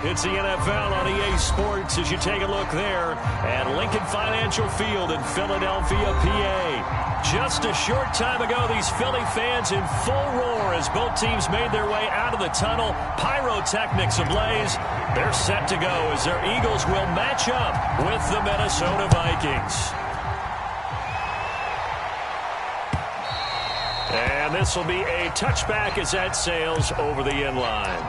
It's the NFL on EA Sports as you take a look there at Lincoln Financial Field in Philadelphia, PA. Just a short time ago, these Philly fans in full roar as both teams made their way out of the tunnel. Pyrotechnics ablaze. They're set to go as their Eagles will match up with the Minnesota Vikings. And this will be a touchback as that sails over the end line.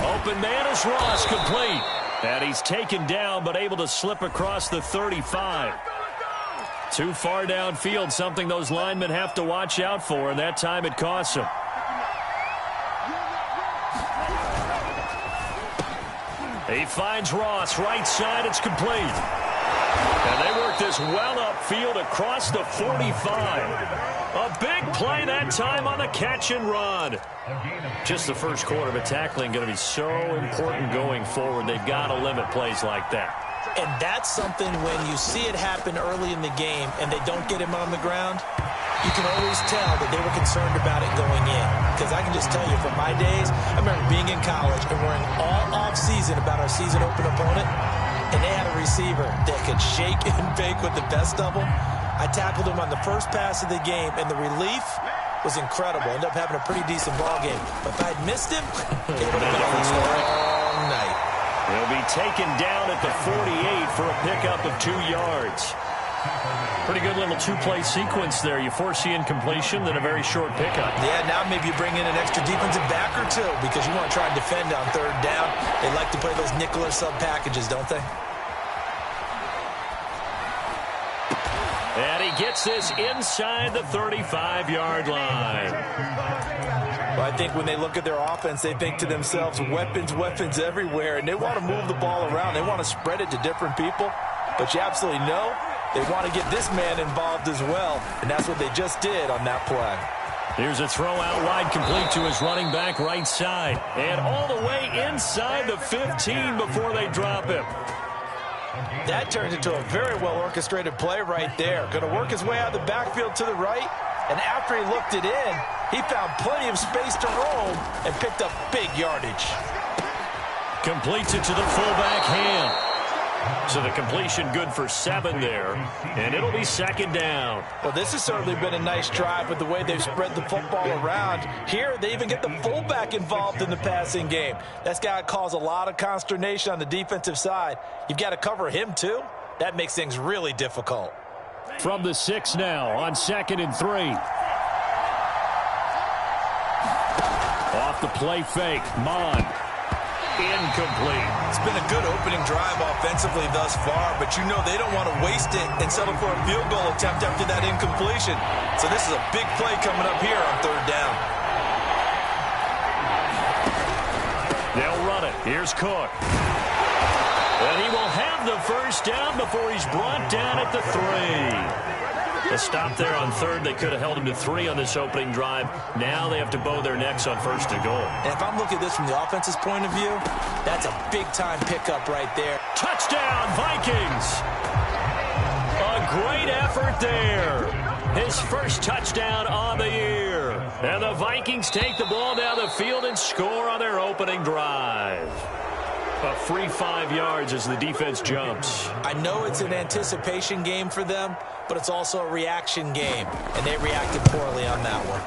Open man is Ross, complete. And he's taken down, but able to slip across the 35. Too far downfield, something those linemen have to watch out for, and that time it costs them. He finds Ross, right side, it's complete. And they work this well upfield across the 45. A big play that time on the catch and run. Just the first quarter, but tackling going to be so important going forward. They've got to limit plays like that. And that's something when you see it happen early in the game and they don't get him on the ground, you can always tell that they were concerned about it going in. Because I can just tell you from my days, I remember being in college and worrying all off-season about our season open opponent, and they had a receiver that could shake and bake with the best of them. I tackled him on the first pass of the game, and the relief was incredible. Ended up having a pretty decent ball game. But if I'd missed him, it would have been a long night. He'll be taken down at the 48 for a pickup of 2 yards. Pretty good little two-play sequence there. You force the incompletion, then a very short pickup. Yeah, now maybe you bring in an extra defensive back or two because you want to try and defend on third down. They like to play those nickel or sub packages, don't they? And he gets this inside the 35-yard line. Well, I think when they look at their offense, they think to themselves, weapons, weapons everywhere, and they want to move the ball around. They want to spread it to different people. But you absolutely know they want to get this man involved as well, and that's what they just did on that play. Here's a throw out wide, complete to his running back right side. And all the way inside the 15 before they drop him. That turns into a very well-orchestrated play right there. Going to work his way out of the backfield to the right, and after he looked it in, he found plenty of space to roam and picked up big yardage. Completes it to the fullback Ham. So the completion good for 7 there, and it'll be second down. Well, this has certainly been a nice drive with the way they've spread the football around. Here, they even get the fullback involved in the passing game. That's got to cause a lot of consternation on the defensive side. You've got to cover him, too. That makes things really difficult. From the 6 now on 2nd and 3. Off the play fake, Mon. Incomplete. It's been a good opening drive offensively thus far, but you know they don't want to waste it and settle for a field goal attempt after that incompletion. So this is a big play coming up here on third down. They'll run it. Here's Cook. And he will have the first down before he's brought down at the 3. A stop there on third. They could have held him to 3 on this opening drive. Now they have to bow their necks on first and goal. And if I'm looking at this from the offense's point of view, that's a big-time pickup right there. Touchdown, Vikings! A great effort there. His first touchdown on the year. And the Vikings take the ball down the field and score on their opening drive. A free 5 yards as the defense jumps. I know it's an anticipation game for them, but it's also a reaction game, and they reacted poorly on that one.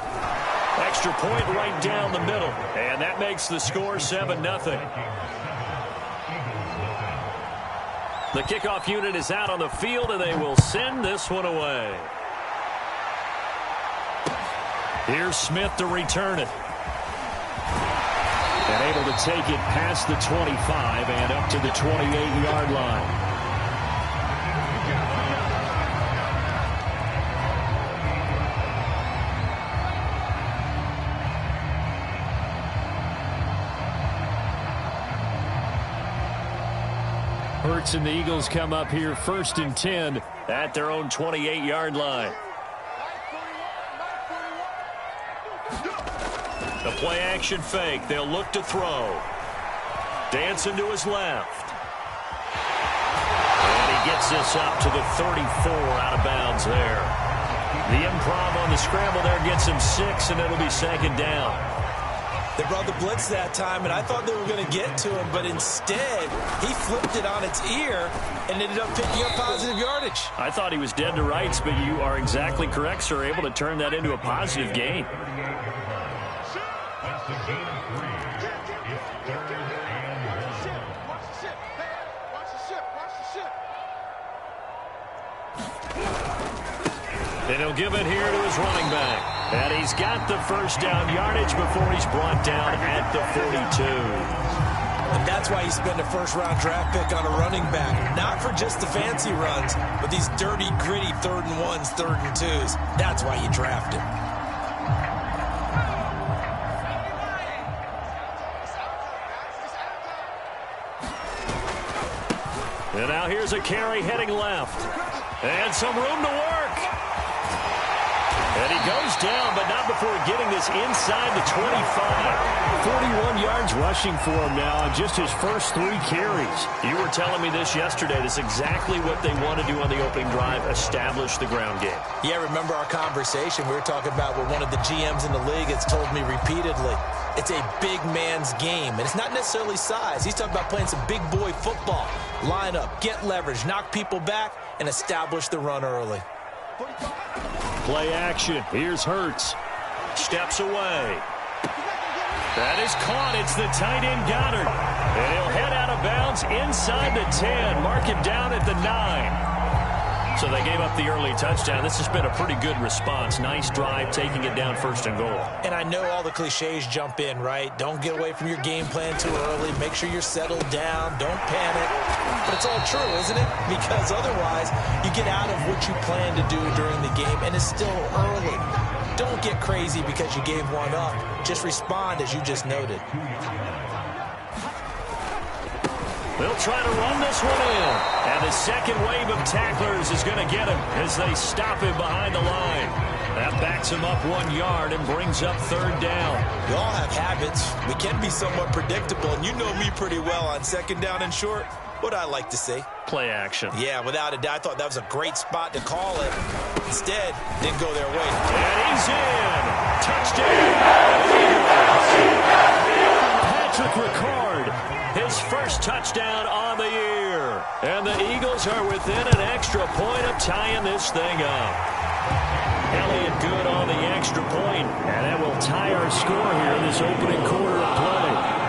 Extra point right down the middle, and that makes the score 7-0. The kickoff unit is out on the field, and they will send this one away. Here's Smith to return it. And able to take it past the 25 and up to the 28-yard line. Hurts and the Eagles come up here 1st and 10 at their own 28-yard line. Play action fake. They'll look to throw. Dancing to his left. And he gets this up to the 34, out of bounds there. The improv on the scramble there gets him 6, and it'll be second down. They brought the blitz that time, and I thought they were going to get to him, but instead, he flipped it on its ear and ended up picking up positive yardage. I thought he was dead to rights, but you are exactly correct, sir, able to turn that into a positive gain. And he'll give it here to his running back. And he's got the first down yardage before he's brought down at the 42. And that's why you spend a first-round draft pick on a running back. Not for just the fancy runs, but these dirty, gritty 3rd and 1s, 3rd and 2s. That's why you draft him. And now here's a carry heading left. And some room to work. And he goes down, but not before getting this inside the 25. 41 yards rushing for him now on just his first 3 carries. You were telling me this yesterday. This is exactly what they want to do on the opening drive, establish the ground game. Yeah, remember our conversation. We were talking about what one of the GMs in the league has told me repeatedly. It's a big man's game, and it's not necessarily size. He's talking about playing some big boy football. Line up, get leverage, knock people back, and establish the run early. Play action. Here's Hurts. Steps away. That is caught. It's the tight end Goddard. And he'll head out of bounds inside the 10. Mark him down at the 9. So they gave up the early touchdown. This has been a pretty good response. Nice drive, taking it down 1st and goal. And I know all the cliches jump in, right? Don't get away from your game plan too early. Make sure you're settled down. Don't panic. But it's all true, isn't it? Because otherwise, you get out of what you plan to do during the game, and it's still early. Don't get crazy because you gave one up. Just respond as you just noted. They'll try to run this one in. And the second wave of tacklers is going to get him as they stop him behind the line. That backs him up 1 yard and brings up 3rd down. We all have habits. We can be somewhat predictable, and you know me pretty well on 2nd down and short. What I like to see. Play action. Yeah, without a doubt. I thought that was a great spot to call it. Instead, didn't go their way. And he's in. Touchdown. Patrick Ricard, his first touchdown on the year. And the Eagles are within an extra point of tying this thing up. Elliott good on the extra point, and that will tie our score here in this opening quarter of play.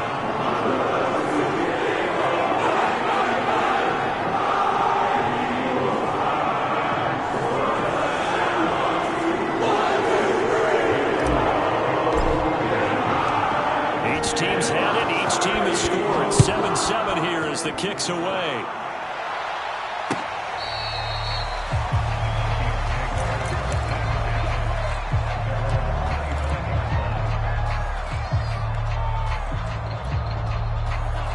Team's had it. Each team has scored 7-7 here as the kick's away.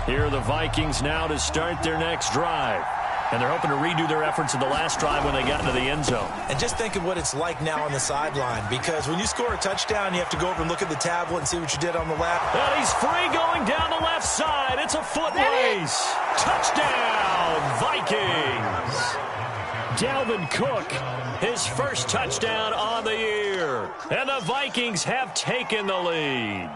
Here are the Vikings now to start their next drive. And they're hoping to redo their efforts in the last drive when they got into the end zone. And just think of what it's like now on the sideline, because when you score a touchdown, you have to go over and look at the tablet and see what you did on the left. And he's free going down the left side. It's a foot race. Touchdown, Vikings. Dalvin Cook, his first touchdown on the year. And the Vikings have taken the lead.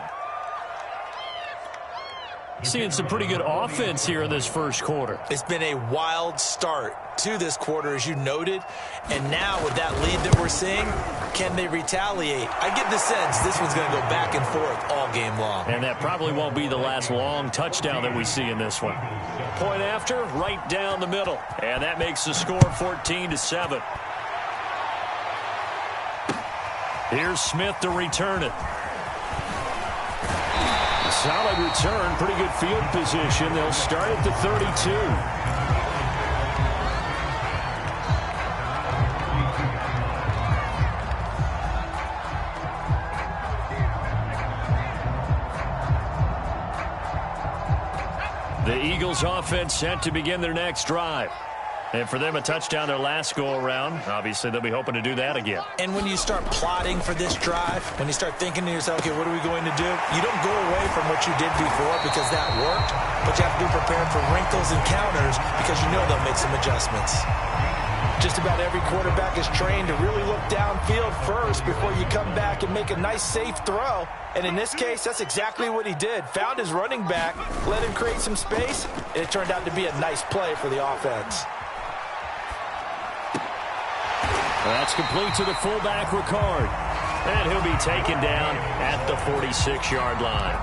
Seeing some pretty good offense here in this first quarter. It's been a wild start to this quarter, as you noted. And now with that lead that we're seeing, can they retaliate? I get the sense this one's going to go back and forth all game long. And that probably won't be the last long touchdown that we see in this one. Point after, right down the middle. And that makes the score 14-7. Here's Smith to return it. Solid return, pretty good field position. They'll start at the 32. The Eagles offense set to begin their next drive. And for them, a touchdown their last go-around. Obviously, they'll be hoping to do that again. And when you start plotting for this drive, when you start thinking to yourself, okay, what are we going to do? You don't go away from what you did before because that worked, but you have to be prepared for wrinkles and counters because you know they'll make some adjustments. Just about every quarterback is trained to really look downfield first before you come back and make a nice, safe throw. And in this case, that's exactly what he did. Found his running back, let him create some space, and it turned out to be a nice play for the offense. That's complete to the fullback, Ricard. And he'll be taken down at the 46-yard line.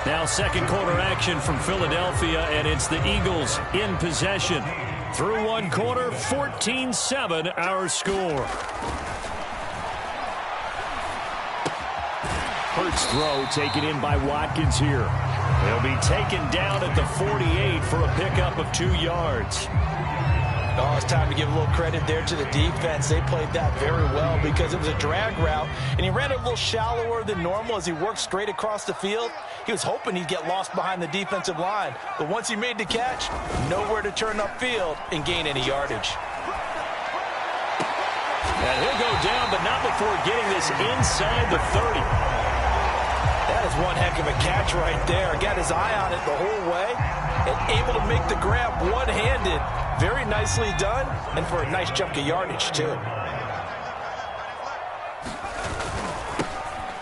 Now second quarter action from Philadelphia, and it's the Eagles in possession. Through one quarter, 14-7 our score. Hurts throw taken in by Watkins here. He'll be taken down at the 48 for a pickup of 2 yards. Oh, it's time to give a little credit there to the defense. They played that very well because it was a drag route, and he ran a little shallower than normal as he worked straight across the field. He was hoping he'd get lost behind the defensive line, but once he made the catch, nowhere to turn upfield and gain any yardage. And he'll go down, but not before getting this inside the 30. That is one heck of a catch right there. Got his eye on it the whole way and able to make the grab one-handed. Very nicely done, and for a nice chunk of yardage, too.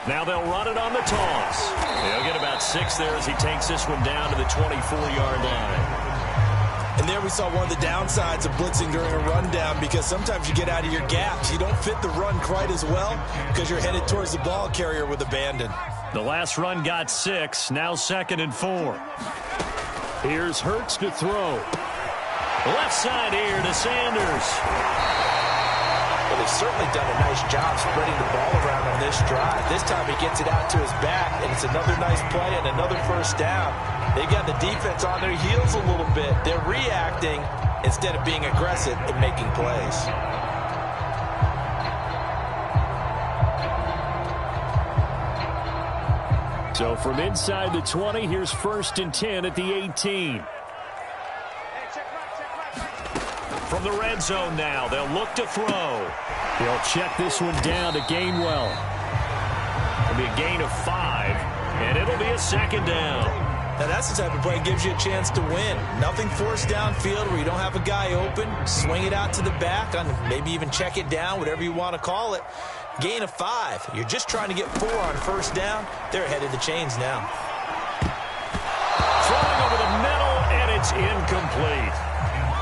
Now they'll run it on the toss. He'll get about 6 there as he takes this one down to the 24-yard line. And there we saw one of the downsides of blitzing during a rundown because sometimes you get out of your gaps. You don't fit the run quite as well because you're headed towards the ball carrier with abandon. The last run got 6, now 2nd and 4. Here's Hurts to throw. Left side here to Sanders. Well, they've certainly done a nice job spreading the ball around on this drive. This time he gets it out to his back, and it's another nice play and another first down. They've got the defense on their heels a little bit. They're reacting instead of being aggressive and making plays. So from inside the 20, here's 1st and 10 at the 18. From the red zone now, they'll look to throw. He'll check this one down to Gainwell. It'll be a gain of 5, and it'll be a 2nd down. Now that's the type of play that gives you a chance to win. Nothing forced downfield where you don't have a guy open. Swing it out to the back, maybe even check it down, whatever you want to call it. Gain of 5. You're just trying to get 4 on 1st down. They're ahead of the chains now. Throwing over the middle, and it's incomplete.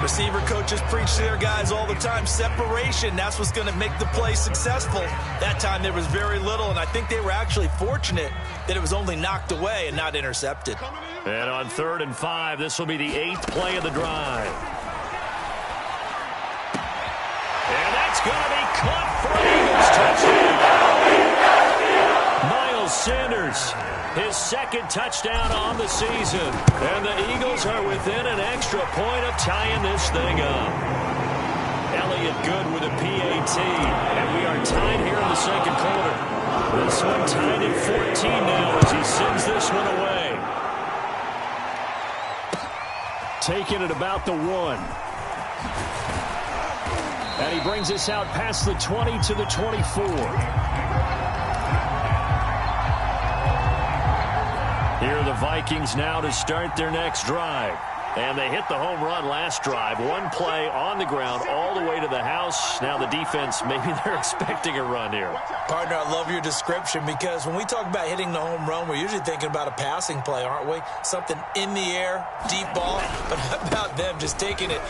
Receiver coaches preach to their guys all the time. Separation, that's what's going to make the play successful. That time there was very little, and I think they were actually fortunate that it was only knocked away and not intercepted. And on 3rd and 5, this will be the 8th play of the drive. And that's going to be caught for an Eagles touchdown. Miles Sanders, his 2nd touchdown on the season. And the Eagles are within an extra point of tying this thing up. Elliott good with a PAT. And we are tied here in the 2nd quarter. This one tied at 14 now as he sends this one away. Taking it about the 1. And he brings us out past the 20 to the 24. Here are the Vikings now to start their next drive. And they hit the home run last drive. One play on the ground all the way to the house. Now the defense, maybe they're expecting a run here. Partner, I love your description because when we talk about hitting the home run, we're usually thinking about a passing play, aren't we? Something in the air, deep ball. But how about them just taking it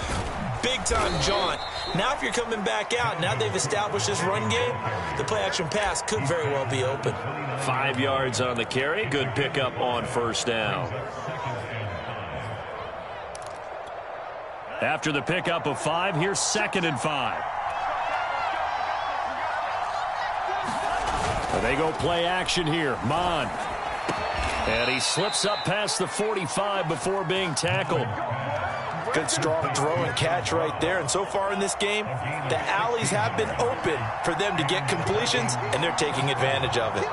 big-time jaunt? Now if you're coming back out, now they've established this run game, the play-action pass could very well be open. 5 yards on the carry. Good pickup on 1st down. After the pickup of 5, here's 2nd and 5. They go play action here. Mon. And he slips up past the 45 before being tackled. Good strong throw and catch right there. And so far in this game, the alleys have been open for them to get completions, and they're taking advantage of it.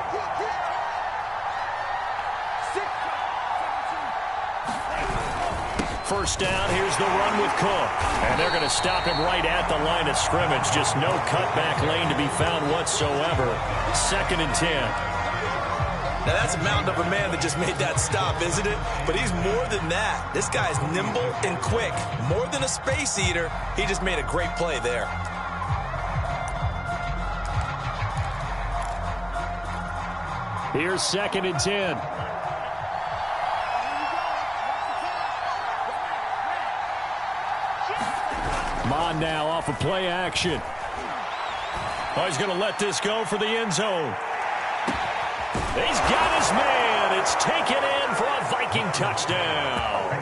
first down. Here's the run with Cook. And they're going to stop him right at the line of scrimmage. Just no cutback lane to be found whatsoever. 2nd and 10. Now, that's a mountain of a man that just made that stop, isn't it? But he's more than that. This guy's nimble and quick. More than a space eater, he just made a great play there. Here's 2nd and 10. Mon now off of play action. Oh, he's going to let this go for the end zone. He's got his man. It's taken in for a Viking touchdown.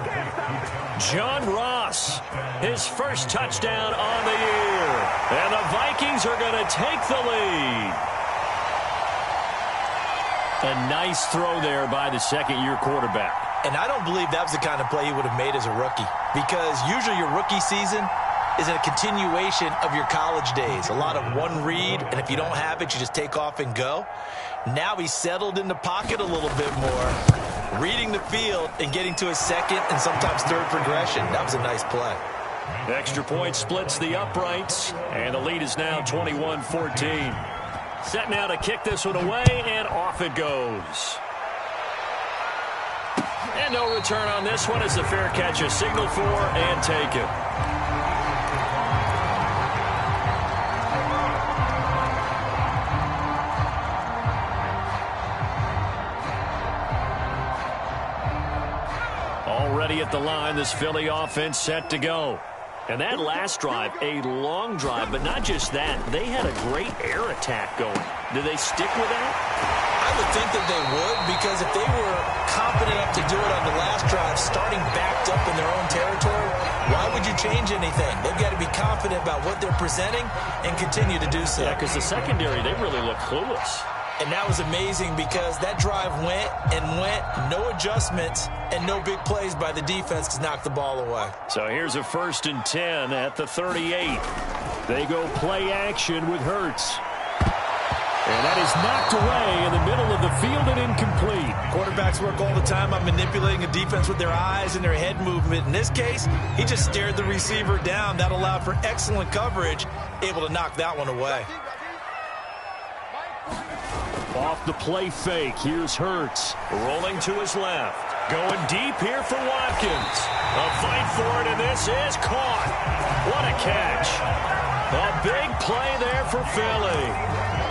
John Ross, his first touchdown on the year. And the Vikings are going to take the lead. A nice throw there by the second-year quarterback. And I don't believe that was the kind of play he would have made as a rookie. Because usually your rookie season is a continuation of your college days. A lot of one read, and if you don't have it, you just take off and go. Now he's settled in the pocket a little bit more, reading the field and getting to his second and sometimes third progression. That was a nice play. Extra point splits the uprights, and the lead is now 21-14. Set now to kick this one away, and off it goes. And no return on this one as the fair catch is signaled for and taken. Already at the line, this Philly offense set to go. And that last drive, a long drive, but not just that. They had a great air attack going. Do they stick with that? I would think that they would, because if they were confident enough to do it on the last drive, starting backed up in their own territory, why would you change anything? They've got to be confident about what they're presenting and continue to do so. Yeah, because the secondary, they really look clueless. And that was amazing because that drive went and went, no adjustments, and no big plays by the defense to knock the ball away. So here's a 1st and 10 at the 38. They go play action with Hurts. And that is knocked away in the middle of the field and incomplete. Quarterbacks work all the time on manipulating a defense with their eyes and their head movement. In this case, he just stared the receiver down. That allowed for excellent coverage, able to knock that one away. Off the play fake, here's Hurts. Rolling to his left. Going deep here for Watkins. A fight for it, and this is caught. What a catch. A big play there for Philly.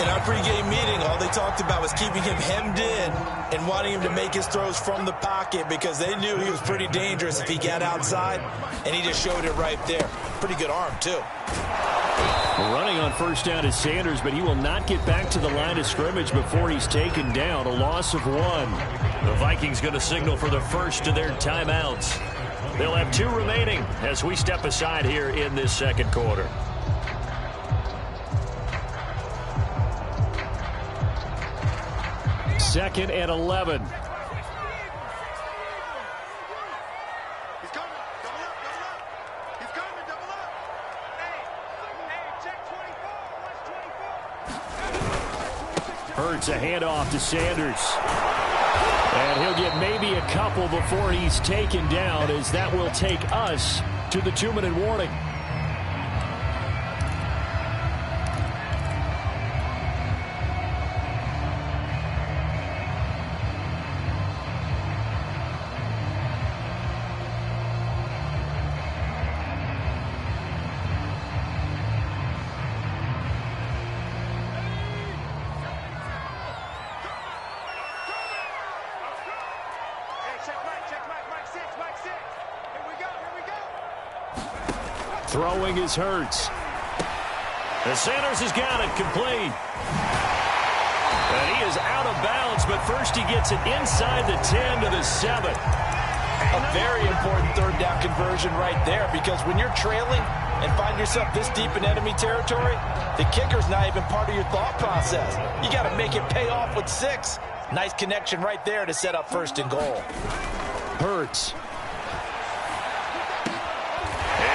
In our pregame meeting, all they talked about was keeping him hemmed in and wanting him to make his throws from the pocket because they knew he was pretty dangerous if he got outside, and he just showed it right there. Pretty good arm, too. Running on first down is Sanders, but he will not get back to the line of scrimmage before he's taken down. A loss of 1. The Vikings going to signal for the first of their timeouts. They'll have 2 remaining as we step aside here in this second quarter. Second and 11. Hurts a handoff to Sanders. And he'll get maybe a couple before he's taken down, as that will take us to the 2-minute warning. Throwing is Hurts. And Sanders has got it complete. And he is out of bounds, but first he gets it inside the 10 to the 7. A very important third down conversion right there, because when you're trailing and find yourself this deep in enemy territory, the kicker's not even part of your thought process. You got to make it pay off with 6. Nice connection right there to set up 1st and goal. Hurts.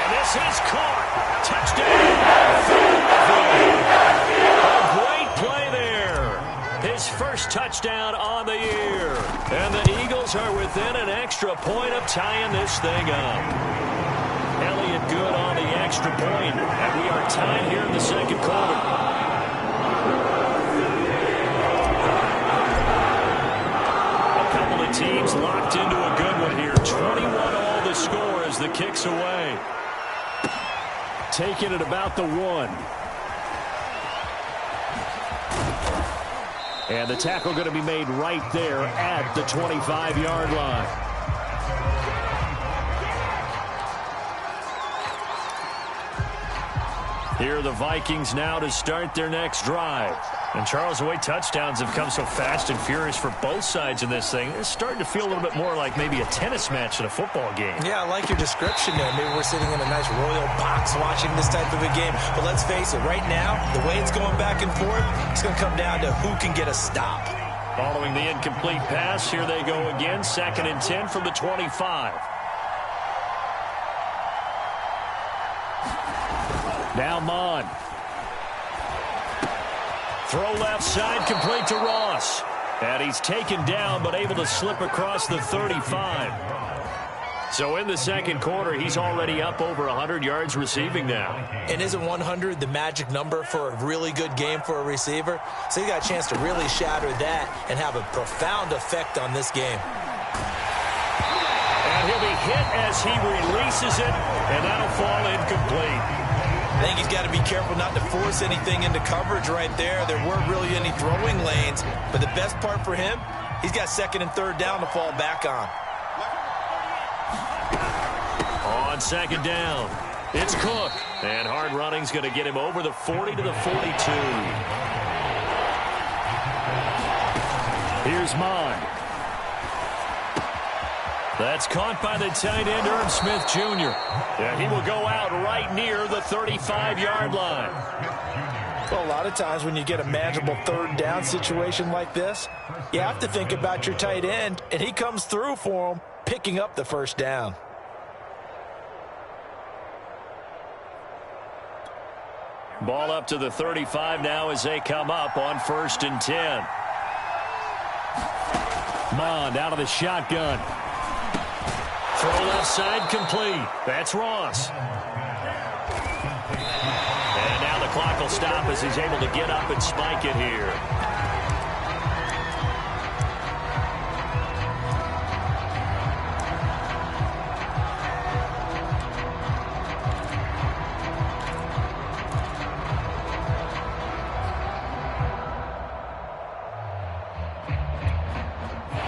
This is caught. Touchdown. A great play there. his first touchdown on the year. And the Eagles are within an extra point of tying this thing up. Elliott good on the extra point, and we are tied here in the second quarter. A couple of teams locked into a good one here. 21-all the score as the kick's away. Taken at about the 1. And the tackle going to be made right there at the 25-yard line. Here are the Vikings now to start their next drive. And Charles, the way touchdowns have come so fast and furious for both sides in this thing, it's starting to feel a little bit more like maybe a tennis match in a football game. Yeah, I like your description there. Maybe we're sitting in a nice royal box watching this type of a game. But let's face it, right now, the way it's going back and forth, it's going to come down to who can get a stop. Following the incomplete pass, here they go again. 2nd and 10 from the 25. Now Mon. Throw left side, complete to Ross. And he's taken down, but able to slip across the 35. So in the second quarter, he's already up over 100 yards receiving now. And isn't 100 the magic number for a really good game for a receiver? So he got a chance to really shatter that and have a profound effect on this game. And he'll be hit as he releases it, and that'll fall incomplete. I think he's got to be careful not to force anything into coverage right there. There weren't really any throwing lanes, but the best part for him, he's got 2nd and 3rd down to fall back on. On 2nd down, it's Cook. And hard running's going to get him over the 40 to the 42. Here's Mon. That's caught by the tight end, Irv Smith Jr. Yeah, he will go out right near the 35-yard line. Well, a lot of times when you get a manageable 3rd down situation like this, you have to think about your tight end, and he comes through for him, picking up the 1st down. Ball up to the 35 now as they come up on 1st and 10. Mond out of the shotgun. Throw left side complete. That's Ross. And now the clock will stop as he's able to get up and spike it here.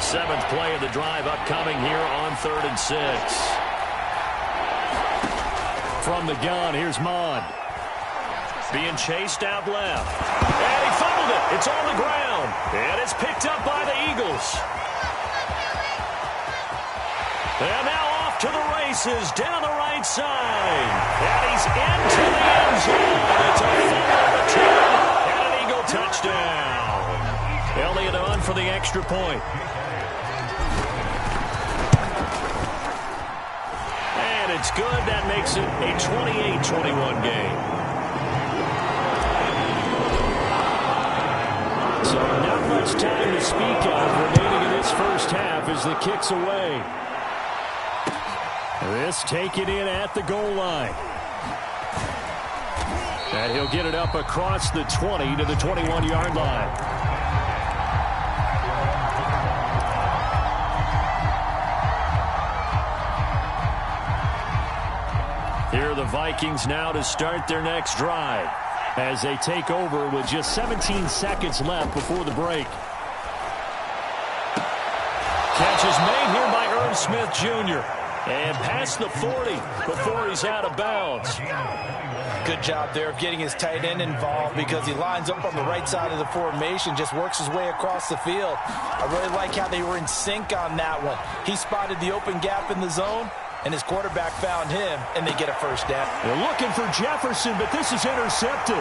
Seventh play of the drive upcoming here on 3rd and 6. From the gun, here's Mond. Being chased out left. And he fumbled it. It's on the ground. And it's picked up by the Eagles. And now off to the races down the right side. And he's into the end zone. It's a fumble return and an Eagle touchdown. Elliott on for the extra point. It's good. That makes it a 28-21 game. So not much time to speak of remaining in this first half as the kick's away. This taken in at the goal line. And he'll get it up across the 20 to the 21-yard line. Here are the Vikings now to start their next drive as they take over with just 17 seconds left before the break. Catch is made here by Irv Smith Jr. And past the 40 before he's out of bounds. Good job there of getting his tight end involved because he lines up on the right side of the formation, just works his way across the field. I really like how they were in sync on that one. He spotted the open gap in the zone, and his quarterback found him, and they get a first down. They're looking for Jefferson, but this is intercepted.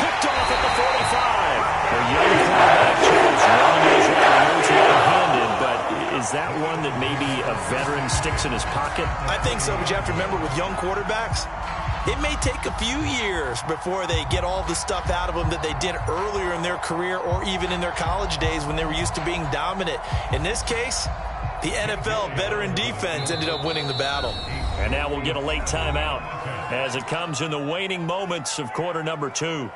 Picked off at the 45. A young quarterback chose one-handed, but is that one that maybe a veteran sticks in his pocket? I think so, but you have to remember with young quarterbacks, It may take a few years before they get all the stuff out of them that they did earlier in their career or even in their college days when they were used to being dominant. In this case, the NFL veteran defense ended up winning the battle. And now we'll get a late timeout as it comes in the waning moments of quarter number 2.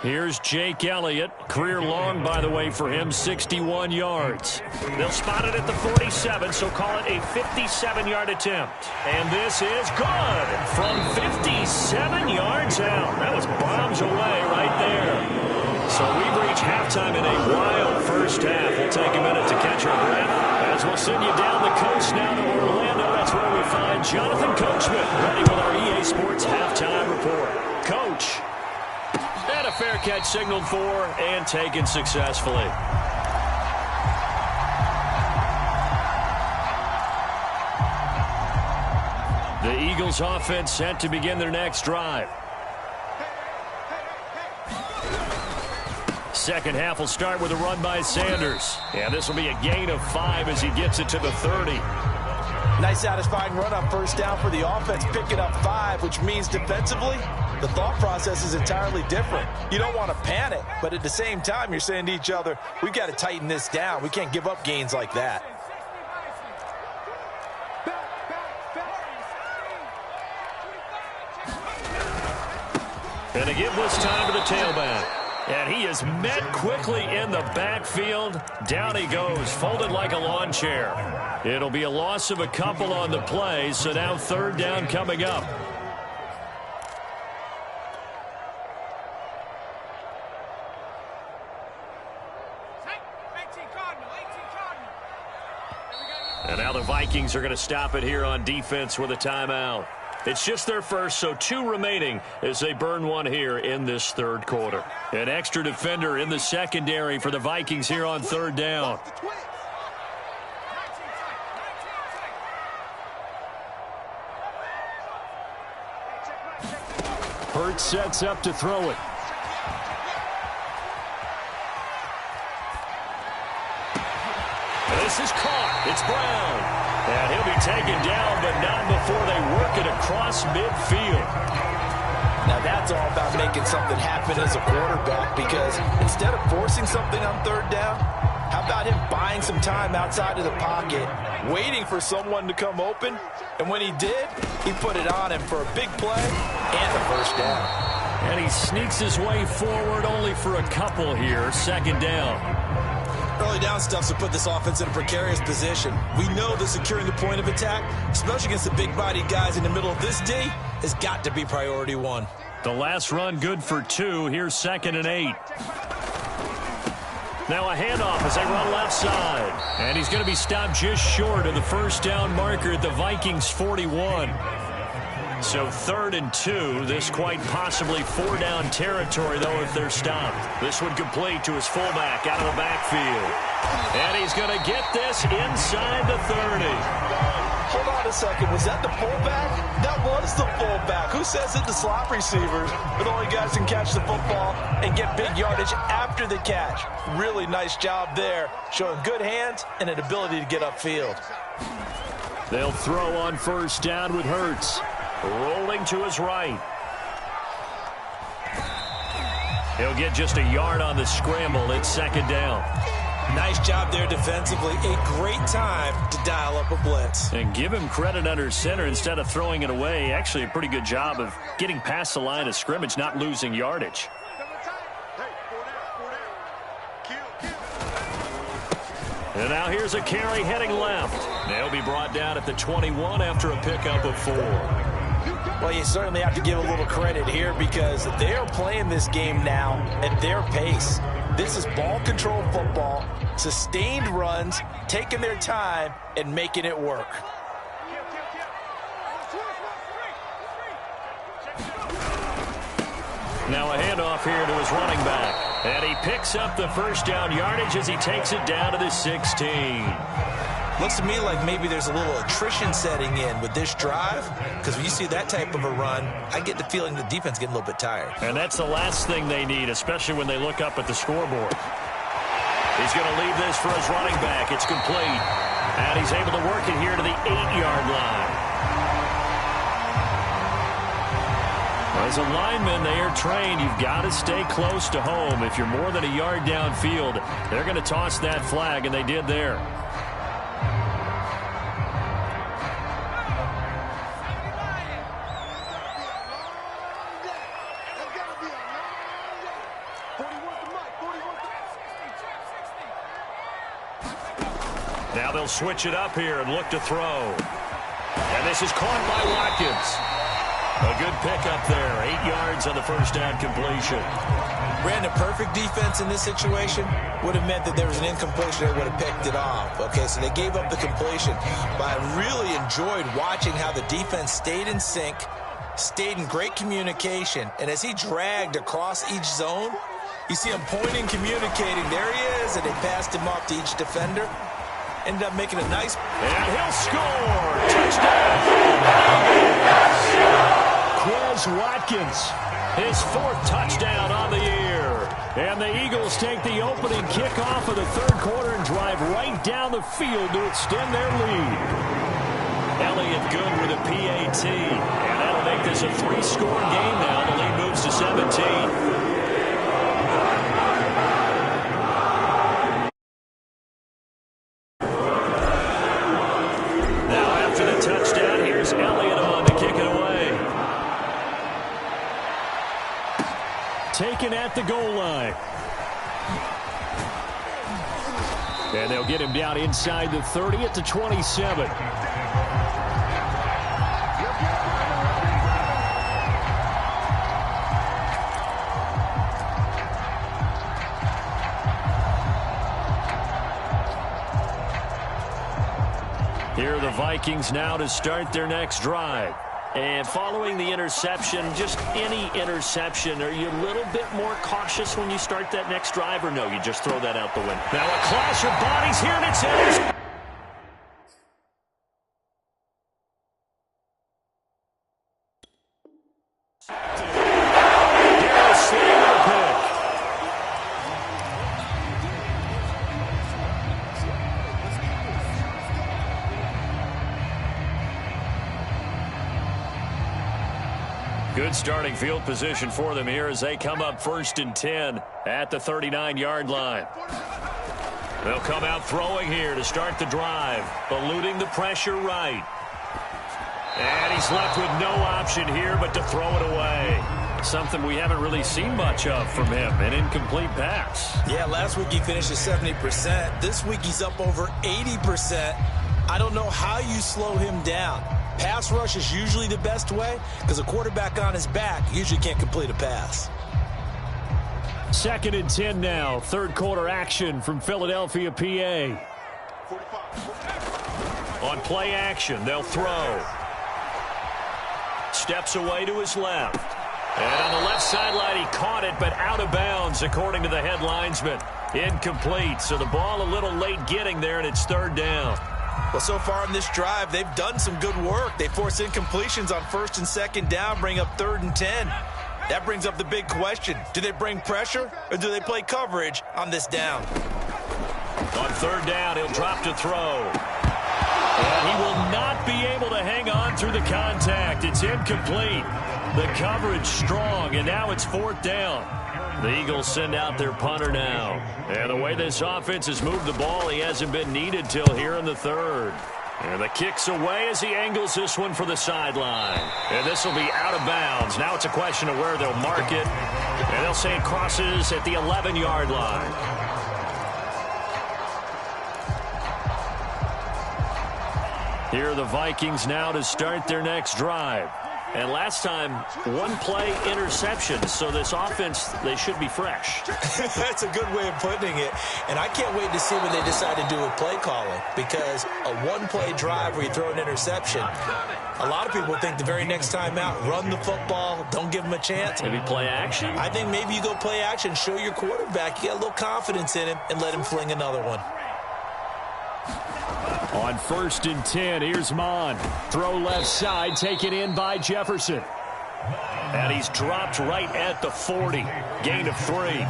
Here's Jake Elliott. Career long, by the way, for him, 61 yards. They'll spot it at the 47, so call it a 57-yard attempt. And this is good from 57 yards out. That was bombs away right there. So we've reached halftime in a wild first half. We'll take a minute to catch our breath as we'll send you down the coast now to Orlando. That's where we find Jonathan Coachman ready with our EA Sports halftime report. Coach. And a fair catch signaled for and taken successfully. The Eagles offense set to begin their next drive. Second half will start with a run by Sanders. And this will be a gain of 5 as he gets it to the 30. Nice satisfying run on first down for the offense, picking up 5, which means defensively, the thought process is entirely different. You don't want to panic, but at the same time, you're saying to each other, we've got to tighten this down. We can't give up gains like that. And a give this time to the tailback. And he is met quickly in the backfield. Down he goes, folded like a lawn chair. It'll be a loss of a couple on the play, so now third down coming up. And now the Vikings are going to stop it here on defense with a timeout. It's just their first, so 2 remaining as they burn one here in this third quarter. An extra defender in the secondary for the Vikings here on third down. Hurts sets up to throw it. This is caught. It's Brown. And he'll be taken down, but not before they work it across midfield. Now that's all about making something happen as a quarterback, because instead of forcing something on third down, how about him buying some time outside of the pocket, waiting for someone to come open, and when he did, he put it on him for a big play and a first down. And he sneaks his way forward only for a couple here, second down. Early down stuffs will put this offense in a precarious position. We know that securing the point of attack, especially against the big-bodied guys in the middle of this D, has got to be priority 1. The last run good for 2. Here's 2nd and 8. Now a handoff as they run left side. And he's going to be stopped just short of the first down marker at the Vikings 41. So 3rd and 2, this quite possibly 4-down territory, though, if they're stopped. This one complete to his fullback out of the backfield. And he's going to get this inside the 30. Hold on a second. Was that the fullback? That was the fullback. Who says that the slot receivers are the only guys who can catch the football and get big yardage after the catch? Really nice job there, showing good hands and an ability to get upfield. They'll throw on first down with Hurts. Rolling to his right. He'll get just a yard on the scramble. It's second down. Nice job there defensively. A great time to dial up a blitz. And give him credit under center instead of throwing it away. Actually a pretty good job of getting past the line of scrimmage, not losing yardage. And now here's a carry heading left. They'll be brought down at the 21 after a pickup of 4. Well, you certainly have to give a little credit here because they are playing this game now at their pace. This is ball control football, sustained runs, taking their time and making it work. Now a handoff here to his running back. And he picks up the first down yardage as he takes it down to the 16. Looks to me like maybe there's a little attrition setting in with this drive, because when you see that type of a run, I get the feeling the defense getting a little bit tired. And that's the last thing they need, especially when they look up at the scoreboard. He's going to leave this for his running back. It's complete. And he's able to work it here to the 8-yard line. As a lineman, they are trained. You've got to stay close to home. If you're more than a yard downfield, they're going to toss that flag, and they did there. Now they'll switch it up here and look to throw. And this is caught by Watkins. A good pickup there. 8 yards on the first down completion. Brandon, perfect defense in this situation would have meant that there was an incompletion. They would have picked it off. Okay, so they gave up the completion. But I really enjoyed watching how the defense stayed in sync, stayed in great communication. And as he dragged across each zone, you see him pointing, communicating. There he is, and they passed him off to each defender. Ended up making a nice... And he'll score! Touchdown! Quez Watkins, his 4th touchdown on the year. And the Eagles take the opening kickoff of the 3rd quarter and drive right down the field to extend their lead. Elliott good with a PAT. And that'll make this a 3-score game now. The lead moves to 17. Touchdown. Here's Elliott on to kick it away. Taken at the goal line. And they'll get him down inside the 30 at the 27. Here are the Vikings now to start their next drive. And following the interception, just any interception, are you a little bit more cautious when you start that next drive, or no, you just throw that out the window? Now a clash of bodies here, and it's in. Good starting field position for them here as they come up 1st and 10 at the 39-yard line. They'll come out throwing here to start the drive, eluding the pressure right. And he's left with no option here but to throw it away. Something we haven't really seen much of from him, an incomplete pass. Yeah, last week he finished at 70%. This week he's up over 80%. I don't know how you slow him down. Pass rush is usually the best way because a quarterback on his back usually can't complete a pass. 2nd and 10 now. 3rd quarter action from Philadelphia, PA. On play action, they'll throw. Steps away to his left. And on the left sideline, he caught it, but out of bounds, according to the head linesman. Incomplete, so the ball a little late getting there, and it's 3rd down. Well, so far in this drive, they've done some good work. They force incompletions on 1st and 2nd down, bring up 3rd and 10. That brings up the big question. Do they bring pressure, or do they play coverage on this down? On 3rd down, he'll drop to throw. And he will not be able to hang on through the contact. It's incomplete. The coverage strong, and now it's 4th down. The Eagles send out their punter now. And the way this offense has moved the ball, he hasn't been needed till here in the 3rd. And the kick's away as he angles this one for the sideline. And this will be out of bounds. Now it's a question of where they'll mark it. And they'll say it crosses at the 11-yard line. Here are the Vikings now to start their next drive. And last time, 1-play interception. So this offense, they should be fresh. That's a good way of putting it. And I can't wait to see when they decide to do a play calling. Because a 1-play drive where you throw an interception, a lot of people think the very next time out, run the football, don't give them a chance. Maybe play action? I think maybe you go play action, show your quarterback, you got a little confidence in him, and let him fling another one. On 1st and 10, here's Mon. Throw left side, taken in by Jefferson. And he's dropped right at the 40. Gain of 3.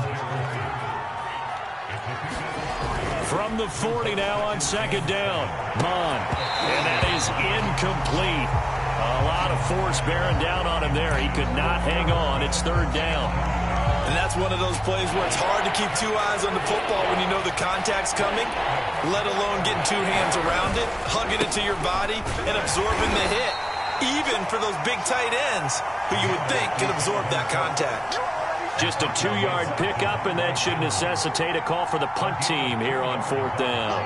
From the 40 now on 2nd down. Mon. And that is incomplete. A lot of force bearing down on him there. He could not hang on. It's third down. And that's one of those plays where it's hard to keep two eyes on the football when you know the contact's coming, let alone getting two hands around it, hugging it to your body, and absorbing the hit. Even for those big tight ends who you would think can absorb that contact. Just a 2-yard pickup, and that should necessitate a call for the punt team here on fourth down.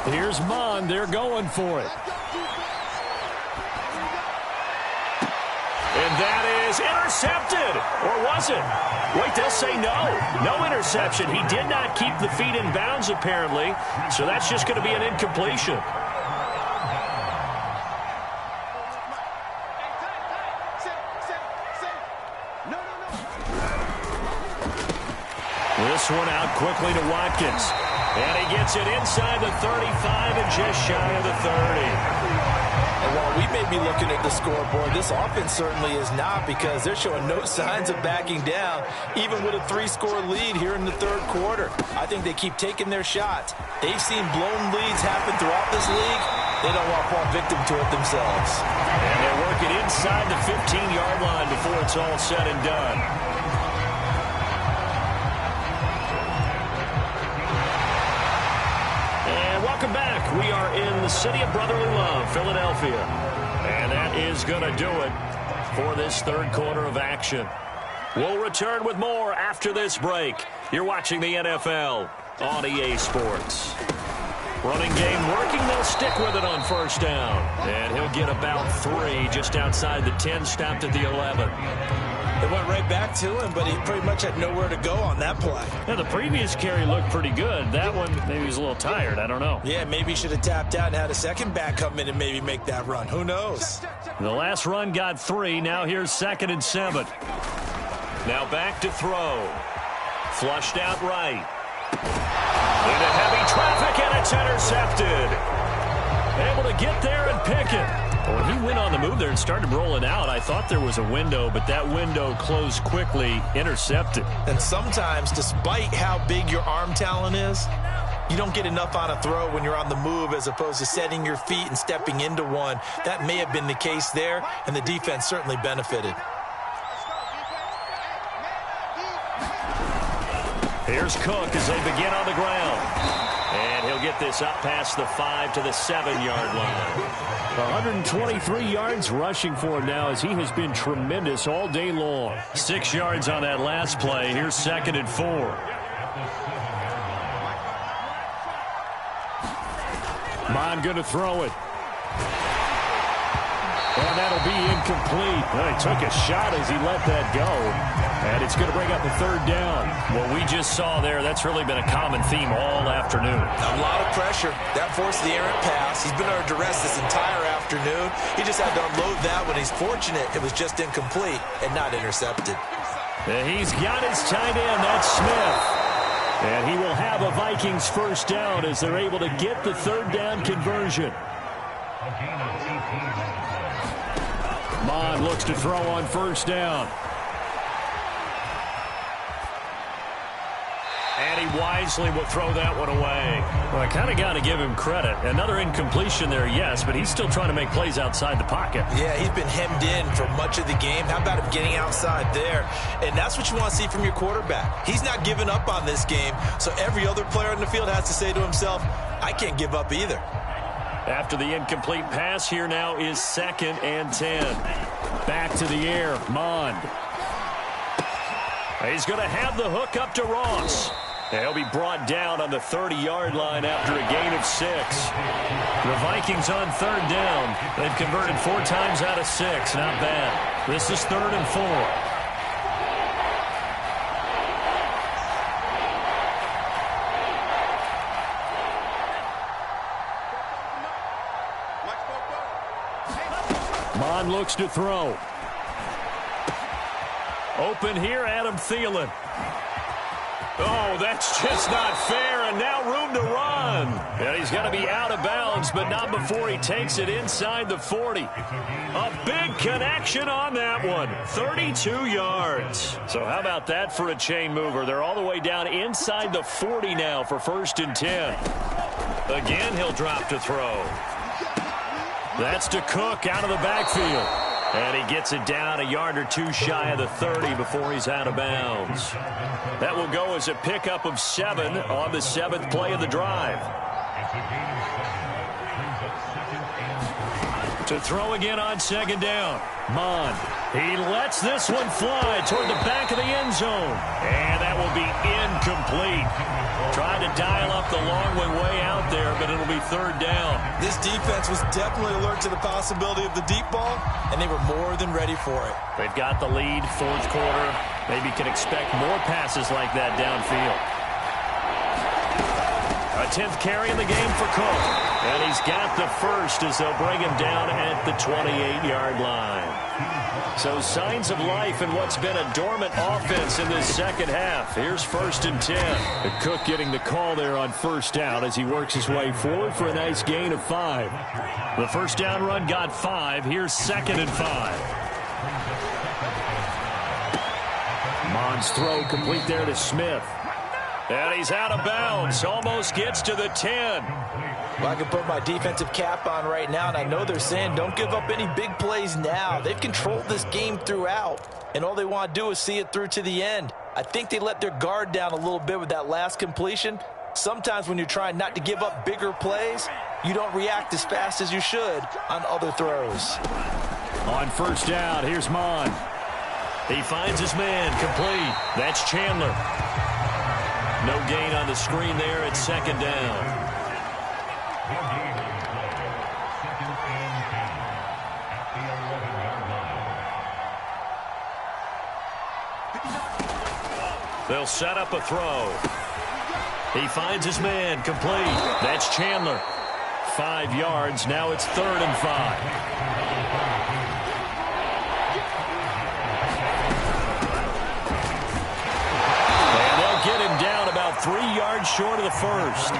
Here's Mon. They're going for it. And that is intercepted. Or was it? Wait, they'll say no. No interception. He did not keep the feet in bounds, apparently. So that's just going to be an incompletion. This one out quickly to Watkins. And he gets it inside the 35 and just shy of the 30. And while we may be looking at the scoreboard, this offense certainly is not, because they're showing no signs of backing down, even with a 3-score lead here in the third quarter. I think they keep taking their shots. They've seen blown leads happen throughout this league. They don't want to fall victim to it themselves. And they're working inside the 15-yard line before it's all said and done. Welcome back. We are in the city of brotherly love, Philadelphia. And that is going to do it for this third quarter of action. We'll return with more after this break. You're watching the NFL on EA Sports. Running game working. They'll stick with it on first down. And he'll get about 3 just outside the 10, stopped at the 11. It went right back to him, but he pretty much had nowhere to go on that play. Yeah, the previous carry looked pretty good. That one, maybe he was a little tired. I don't know. Yeah, maybe he should have tapped out and had a second back come in and maybe make that run. Who knows? The last run got 3. Now here's 2nd and 7. Now back to throw. Flushed out right. Into heavy traffic, and it's intercepted. Able to get there and pick it. When he went on the move there and started rolling out, I thought there was a window, but that window closed quickly, intercepted. And sometimes, despite how big your arm talent is, you don't get enough on a throw when you're on the move as opposed to setting your feet and stepping into one. That may have been the case there, and the defense certainly benefited. Here's Cook as they begin on the ground. And he'll get this up past the 5 to the 7-yard line. 123 yards rushing for him now as he has been tremendous all day long. 6 yards on that last play. Here's 2nd and 4. Mon going to throw it. And that'll be incomplete. Well, he took a shot as he let that go. And it's going to bring up a 3rd down. What we just saw there, that's really been a common theme all afternoon. A lot of pressure. That forced the errant pass. He's been under duress this entire afternoon. He just had to unload that when he's fortunate it was just incomplete and not intercepted. And he's got his tight end. That's Smith. And he will have a Vikings first down as they're able to get the 3rd down conversion. Mon looks to throw on first down. And he wisely will throw that one away. Well, I kind of got to give him credit. Another incompletion there, yes, but he's still trying to make plays outside the pocket. Yeah, he's been hemmed in for much of the game. How about him getting outside there? And that's what you want to see from your quarterback. He's not giving up on this game, so every other player in the field has to say to himself, I can't give up either. After the incomplete pass, here now is 2nd and 10. Back to the air, Mond. He's going to have the hook up to Ross. He'll be brought down on the 30-yard line after a gain of 6. The Vikings on 3rd down. They've converted 4 times out of 6. Not bad. This is 3rd and 4. Mon looks to throw. Open here, Adam Thielen. Oh, that's just not fair, and now room to run. And he's going to be out of bounds, but not before he takes it inside the 40. A big connection on that one, 32 yards. So how about that for a chain mover? They're all the way down inside the 40 now for 1st and 10. Again, he'll drop to throw. That's to Cook out of the backfield. And he gets it down a yard or two shy of the 30 before he's out of bounds. That will go as a pickup of 7 on the 7th play of the drive. To throw again on 2nd down. Mon. He lets this one fly toward the back of the end zone. And that will be incomplete. Trying to dial up the long way out there, but it'll be 3rd down. This defense was definitely alert to the possibility of the deep ball, and they were more than ready for it. They've got the lead, 4th quarter. Maybe can expect more passes like that downfield. A 10th carry in the game for Cook. And he's got the first as they'll bring him down at the 28-yard line. So signs of life in what's been a dormant offense in this second half. Here's 1st and 10. And Cook getting the call there on 1st down as he works his way forward for a nice gain of 5. The 1st down run got 5. Here's 2nd and 5. Mon's throw complete there to Smith. And he's out of bounds. Almost gets to the 10. Well, I can put my defensive cap on right now, and I know they're saying don't give up any big plays now. They've controlled this game throughout, and all they want to do is see it through to the end. I think they let their guard down a little bit with that last completion. Sometimes when you're trying not to give up bigger plays, you don't react as fast as you should on other throws. On 1st down, here's Mon. He finds his man complete. That's Chandler. No gain on the screen there at 2nd down. They'll set up a throw. He finds his man complete. That's Chandler. 5 yards. Now it's 3rd and 5. Get him down about 3 yards short of the first.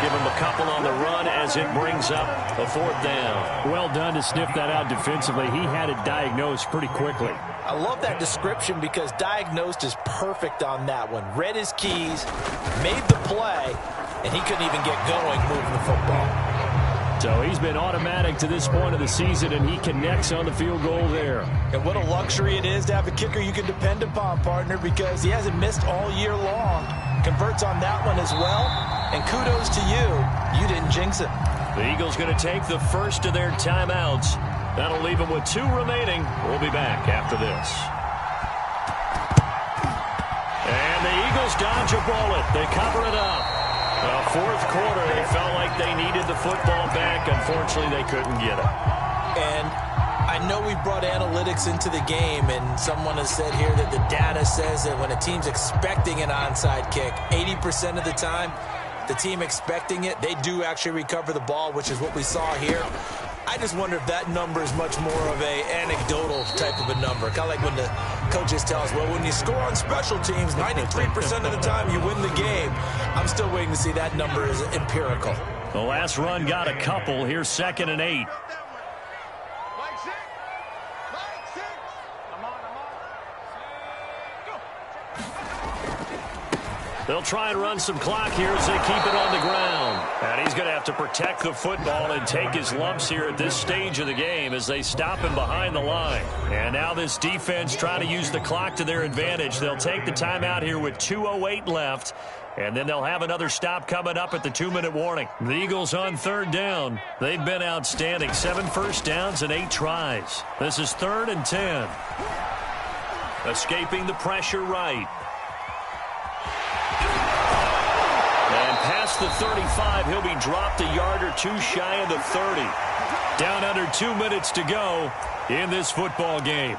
Give him a couple on the run as it brings up a 4th down. Well done to sniff that out defensively. He had it diagnosed pretty quickly. I love that description because diagnosed is perfect on that one. Read his keys, made the play, and he couldn't even get going moving the football. So he's been automatic to this point of the season, and he connects on the field goal there. And what a luxury it is to have a kicker you can depend upon, partner, because he hasn't missed all year long. Converts on that one as well, and kudos to you. You didn't jinx it. The Eagles going to take the first of their timeouts. That'll leave them with 2 remaining. We'll be back after this. And the Eagles dodge a bullet. They cover it up. Well, 4th quarter, they felt like they needed the football back. Unfortunately, they couldn't get it. And I know we brought analytics into the game, and someone has said here that the data says that when a team's expecting an onside kick, 80% of the time, the team expecting it, they do actually recover the ball, which is what we saw here. I just wonder if that number is much more of a anecdotal type of a number. Kind of like when the coaches tell us, well, when you score on special teams, 93% of the time you win the game. I'm still waiting to see that number is empirical. The last run got a couple. Here's 2nd and 8. They'll try and run some clock here as they keep it on the ground. And he's going to have to protect the football and take his lumps here at this stage of the game as they stop him behind the line. And now this defense trying to use the clock to their advantage. They'll take the timeout here with 2:08 left. And then they'll have another stop coming up at the 2-minute warning. The Eagles on 3rd down. They've been outstanding. 7 first downs and 8 tries. This is 3rd and 10. Escaping the pressure right. Past the 35, he'll be dropped a yard or 2 shy of the 30. Down under 2 minutes to go in this football game.